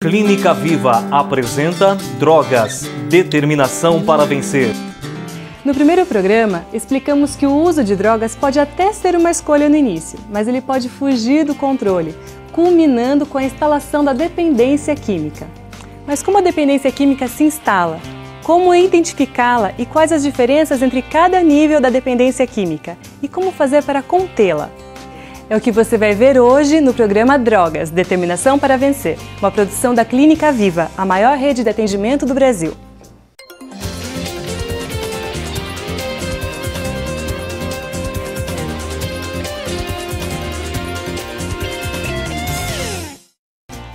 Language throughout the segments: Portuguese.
Clínica Viva apresenta Drogas, Determinação para Vencer. No primeiro programa, explicamos que o uso de drogas pode até ser uma escolha no início, mas ele pode fugir do controle, culminando com a instalação da dependência química. Mas como a dependência química se instala? Como identificá-la e quais as diferenças entre cada nível da dependência química? E como fazer para contê-la? É o que você vai ver hoje no programa Drogas, Determinação para Vencer, uma produção da Clínica Viva, a maior rede de atendimento do Brasil.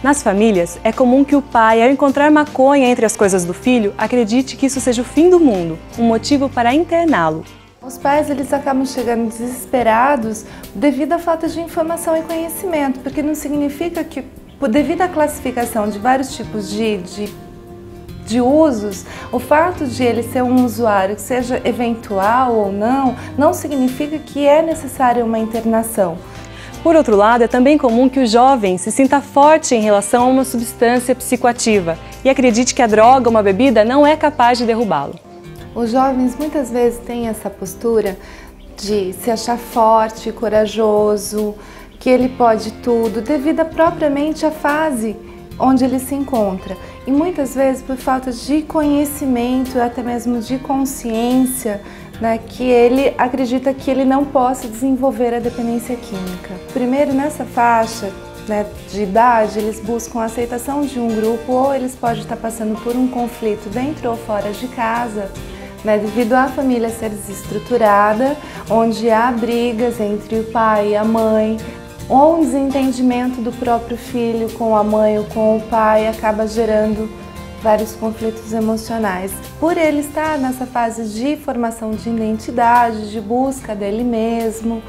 Nas famílias, é comum que o pai, ao encontrar maconha entre as coisas do filho, acredite que isso seja o fim do mundo, um motivo para interná-lo. Os pais acabam chegando desesperados devido à falta de informação e conhecimento, porque não significa que, devido à classificação de vários tipos de usos, o fato de ele ser um usuário que seja eventual ou não significa que é necessária uma internação. Por outro lado, é também comum que o jovem se sinta forte em relação a uma substância psicoativa e acredite que a droga ou uma bebida não é capaz de derrubá-lo. Os jovens muitas vezes têm essa postura de se achar forte, corajoso, que ele pode tudo, devido propriamente à fase onde ele se encontra. E muitas vezes por falta de conhecimento, até mesmo de consciência, que ele acredita que ele não possa desenvolver a dependência química. Primeiro, nessa faixa de idade, eles buscam a aceitação de um grupo ou eles podem estar passando por um conflito dentro ou fora de casa, devido à família ser desestruturada, onde há brigas entre o pai e a mãe, ou um desentendimento do próprio filho com a mãe ou com o pai acaba gerando vários conflitos emocionais. Por ele estar nessa fase de formação de identidade, de busca dele mesmo.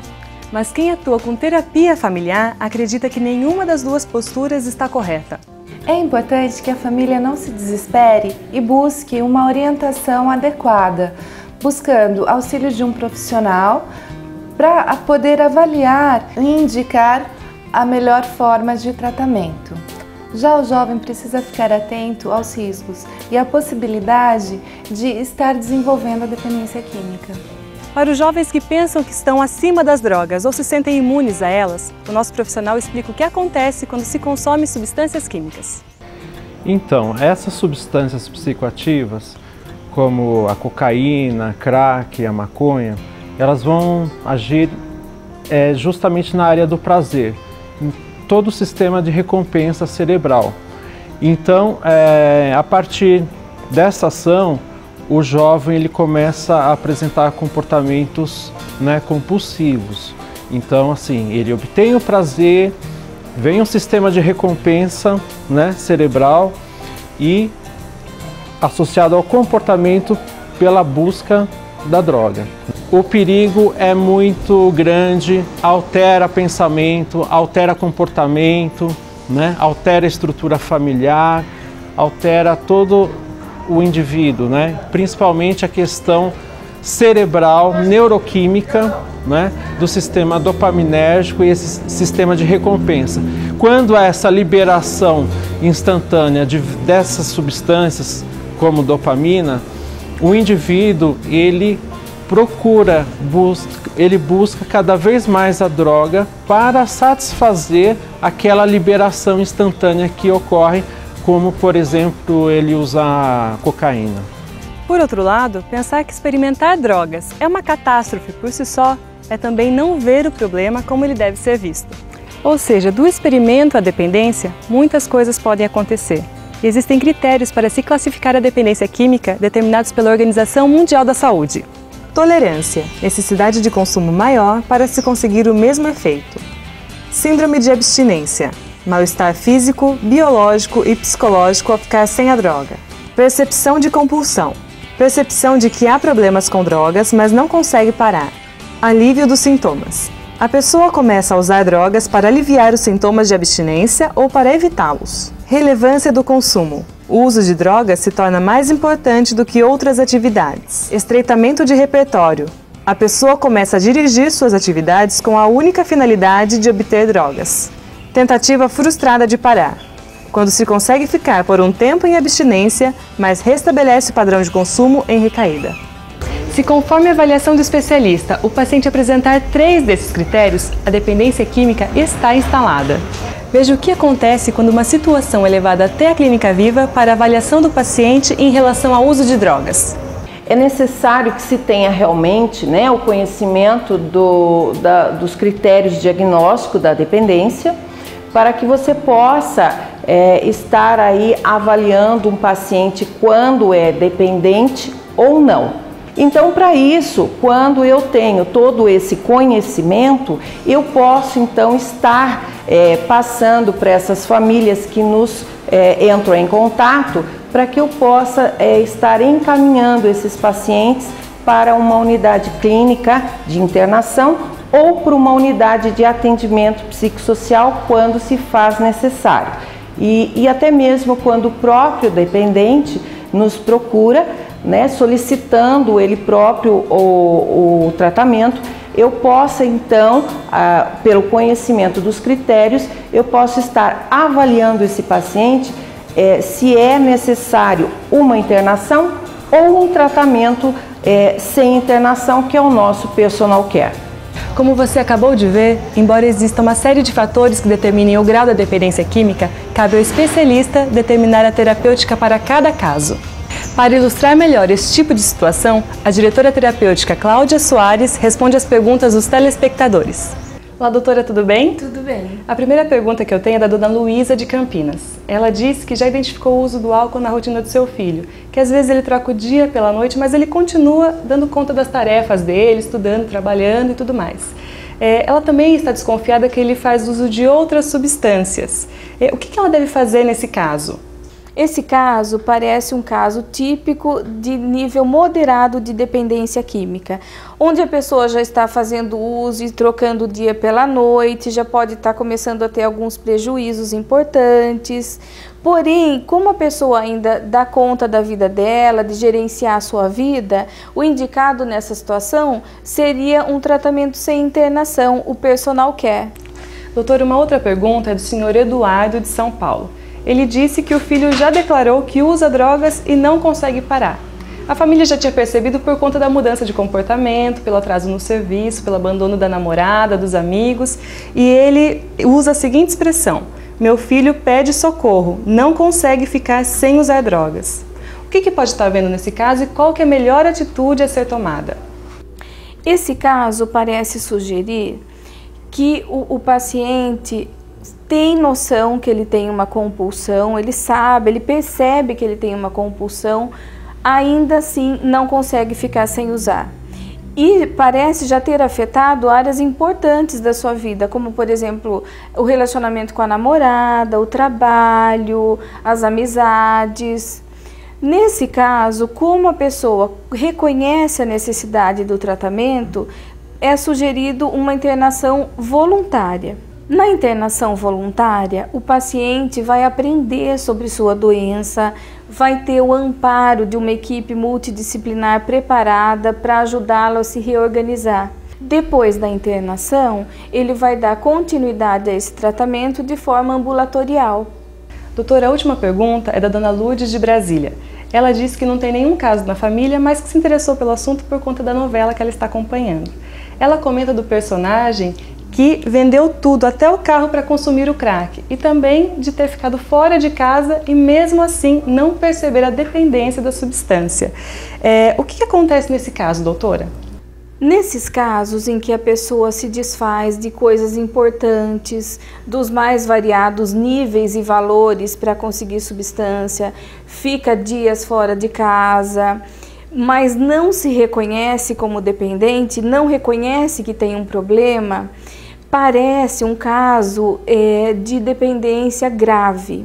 Mas quem atua com terapia familiar acredita que nenhuma das duas posturas está correta. É importante que a família não se desespere e busque uma orientação adequada, buscando auxílio de um profissional para poder avaliar e indicar a melhor forma de tratamento. Já o jovem precisa ficar atento aos riscos e à possibilidade de estar desenvolvendo a dependência química. Para os jovens que pensam que estão acima das drogas ou se sentem imunes a elas, o nosso profissional explica o que acontece quando se consome substâncias químicas. Então, essas substâncias psicoativas, como a cocaína, a crack e a maconha, elas vão agir justamente na área do prazer, em todo o sistema de recompensa cerebral. Então, a partir dessa ação, o jovem ele começa a apresentar comportamentos compulsivos. Então, assim, ele obtém o prazer, vem um sistema de recompensa cerebral e associado ao comportamento pela busca da droga. O perigo é muito grande, altera pensamento, altera comportamento, altera a estrutura familiar, altera todo o indivíduo, principalmente a questão cerebral, neuroquímica, do sistema dopaminérgico e esse sistema de recompensa. Quando há essa liberação instantânea dessas substâncias, como dopamina, o indivíduo ele busca cada vez mais a droga para satisfazer aquela liberação instantânea que ocorre, como, por exemplo, ele usar cocaína. Por outro lado, pensar que experimentar drogas é uma catástrofe por si só é também não ver o problema como ele deve ser visto. Ou seja, do experimento à dependência, muitas coisas podem acontecer. E existem critérios para se classificar a dependência química determinados pela Organização Mundial da Saúde. Tolerância, necessidade de consumo maior para se conseguir o mesmo efeito. Síndrome de abstinência, mal-estar físico, biológico e psicológico ao ficar sem a droga. Percepção de compulsão, percepção de que há problemas com drogas, mas não consegue parar. Alívio dos sintomas. A pessoa começa a usar drogas para aliviar os sintomas de abstinência ou para evitá-los. Relevância do consumo. O uso de drogas se torna mais importante do que outras atividades. Estreitamento de repertório. A pessoa começa a dirigir suas atividades com a única finalidade de obter drogas. Tentativa frustrada de parar. quando se consegue ficar por um tempo em abstinência, mas restabelece o padrão de consumo em recaída. Se conforme a avaliação do especialista, o paciente apresentar 3 desses critérios, a dependência química está instalada. Veja o que acontece quando uma situação é levada até a Clínica Viva para avaliação do paciente em relação ao uso de drogas. É necessário que se tenha realmente, o conhecimento dos critérios de diagnóstico da dependência, para que você possa estar aí avaliando um paciente quando é dependente ou não. Então, para isso, quando eu tenho todo esse conhecimento, eu posso então estar passando para essas famílias que nos entram em contato, para que eu possa estar encaminhando esses pacientes para uma unidade clínica de internação ou para uma unidade de atendimento psicossocial quando se faz necessário. E até mesmo quando o próprio dependente nos procura, solicitando ele próprio o tratamento, eu possa então, pelo conhecimento dos critérios, eu posso estar avaliando esse paciente se é necessário uma internação ou um tratamento sem internação, que é o nosso personal care. Como você acabou de ver, embora exista uma série de fatores que determinem o grau da dependência química, cabe ao especialista determinar a terapêutica para cada caso. Para ilustrar melhor esse tipo de situação, a diretora terapêutica Cláudia Soares responde às perguntas dos telespectadores. Olá, doutora, tudo bem? Tudo bem. A primeira pergunta que eu tenho é da dona Luísa de Campinas. Ela disse que já identificou o uso do álcool na rotina do seu filho, que às vezes ele troca o dia pela noite, mas ele continua dando conta das tarefas dele, estudando, trabalhando e tudo mais. Ela também está desconfiada que ele faz uso de outras substâncias. O que ela deve fazer nesse caso? Esse caso parece um caso típico de nível moderado de dependência química, onde a pessoa já está fazendo uso e trocando o dia pela noite, já pode estar começando a ter alguns prejuízos importantes. Porém, como a pessoa ainda dá conta da vida dela, de gerenciar a sua vida, o indicado nessa situação seria um tratamento sem internação, o personal care. Doutora, uma outra pergunta é do senhor Eduardo de São Paulo. Ele disse que o filho já declarou que usa drogas e não consegue parar. A família já tinha percebido por conta da mudança de comportamento, pelo atraso no serviço, pelo abandono da namorada, dos amigos, e ele usa a seguinte expressão: meu filho pede socorro, não consegue ficar sem usar drogas. O que pode estar vendo nesse caso e qual que é a melhor atitude a ser tomada? Esse caso parece sugerir que o paciente tem noção que ele tem uma compulsão, ele sabe, ele percebe que ele tem uma compulsão, ainda assim não consegue ficar sem usar. E parece já ter afetado áreas importantes da sua vida, como por exemplo, o relacionamento com a namorada, o trabalho, as amizades. Nesse caso, como a pessoa reconhece a necessidade do tratamento, é sugerido uma internação voluntária. Na internação voluntária, o paciente vai aprender sobre sua doença, vai ter o amparo de uma equipe multidisciplinar preparada para ajudá-lo a se reorganizar. Depois da internação, ele vai dar continuidade a esse tratamento de forma ambulatorial. Doutora, a última pergunta é da dona Lourdes de Brasília. Ela disse que não tem nenhum caso na família, mas que se interessou pelo assunto por conta da novela que ela está acompanhando. Ela comenta do personagem que vendeu tudo, até o carro, para consumir o crack, e também de ter ficado fora de casa e mesmo assim não perceber a dependência da substância. O que acontece nesse caso, doutora? Nesses casos em que a pessoa se desfaz de coisas importantes, dos mais variados níveis e valores para conseguir substância, fica dias fora de casa, mas não se reconhece como dependente, não reconhece que tem um problema, parece um caso de dependência grave.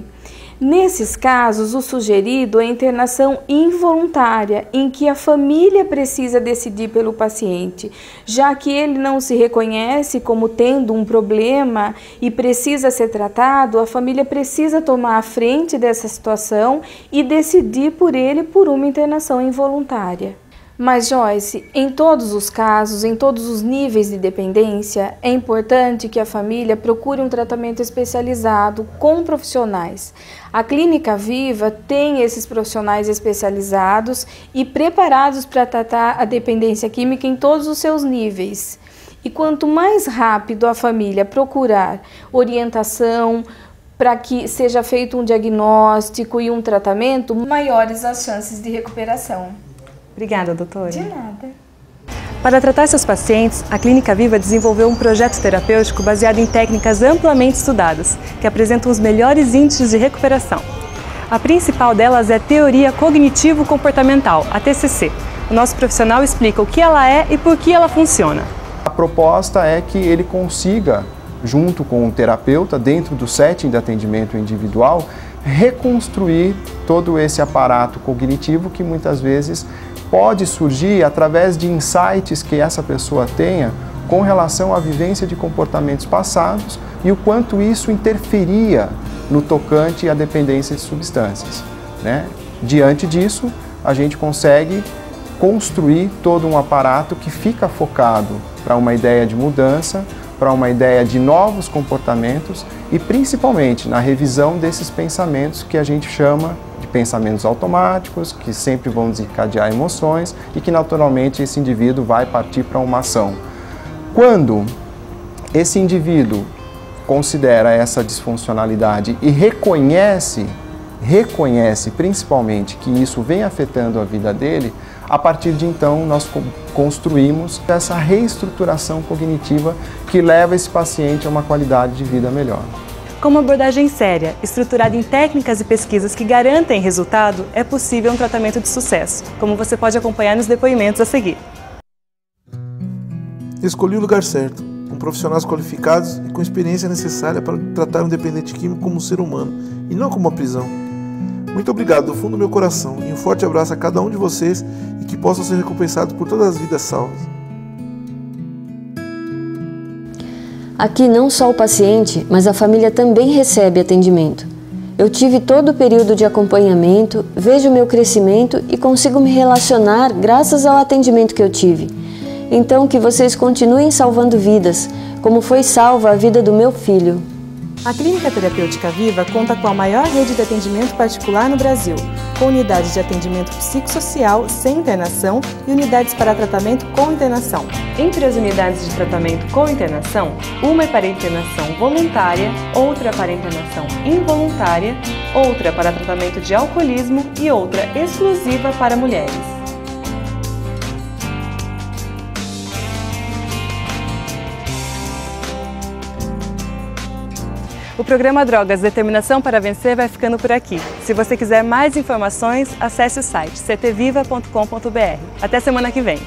Nesses casos, o sugerido é a internação involuntária, em que a família precisa decidir pelo paciente, já que ele não se reconhece como tendo um problema e precisa ser tratado, a família precisa tomar a frente dessa situação e decidir por ele por uma internação involuntária. Mas, Joyce, em todos os casos, em todos os níveis de dependência, é importante que a família procure um tratamento especializado com profissionais. A Clínica Viva tem esses profissionais especializados e preparados para tratar a dependência química em todos os seus níveis. E quanto mais rápido a família procurar orientação para que seja feito um diagnóstico e um tratamento, maiores as chances de recuperação. Obrigada, doutora. De nada. Para tratar seus pacientes, a Clínica Viva desenvolveu um projeto terapêutico baseado em técnicas amplamente estudadas, que apresentam os melhores índices de recuperação. A principal delas é a Teoria Cognitivo-Comportamental, a TCC. O nosso profissional explica o que ela é e por que ela funciona. A proposta é que ele consiga, junto com o terapeuta, dentro do setting de atendimento individual, reconstruir todo esse aparato cognitivo que muitas vezes pode surgir através de insights que essa pessoa tenha com relação à vivência de comportamentos passados e o quanto isso interferia no tocante à dependência de substâncias, né? Diante disso, a gente consegue construir todo um aparato que fica focado para uma ideia de mudança, para uma ideia de novos comportamentos e principalmente na revisão desses pensamentos que a gente chama de pensamentos automáticos, que sempre vão desencadear emoções e que naturalmente esse indivíduo vai partir para uma ação. Quando esse indivíduo considera essa disfuncionalidade e reconhece principalmente que isso vem afetando a vida dele, a partir de então nós construímos essa reestruturação cognitiva que leva esse paciente a uma qualidade de vida melhor. Com uma abordagem séria, estruturada em técnicas e pesquisas que garantem resultado, é possível um tratamento de sucesso, como você pode acompanhar nos depoimentos a seguir. Escolhi o lugar certo, com profissionais qualificados e com experiência necessária para tratar um dependente químico como um ser humano e não como uma prisão. Muito obrigado do fundo do meu coração e um forte abraço a cada um de vocês e que possam ser recompensados por todas as vidas salvas. Aqui não só o paciente, mas a família também recebe atendimento. Eu tive todo o período de acompanhamento, vejo o meu crescimento e consigo me relacionar graças ao atendimento que eu tive. Então que vocês continuem salvando vidas, como foi salva a vida do meu filho. A Clínica Terapêutica Viva conta com a maior rede de atendimento particular no Brasil, com unidades de atendimento psicossocial sem internação e unidades para tratamento com internação. Entre as unidades de tratamento com internação, uma é para internação voluntária, outra para internação involuntária, outra para tratamento de alcoolismo e outra exclusiva para mulheres. O programa Drogas Determinação para Vencer vai ficando por aqui. Se você quiser mais informações, acesse o site ctviva.com.br. Até semana que vem!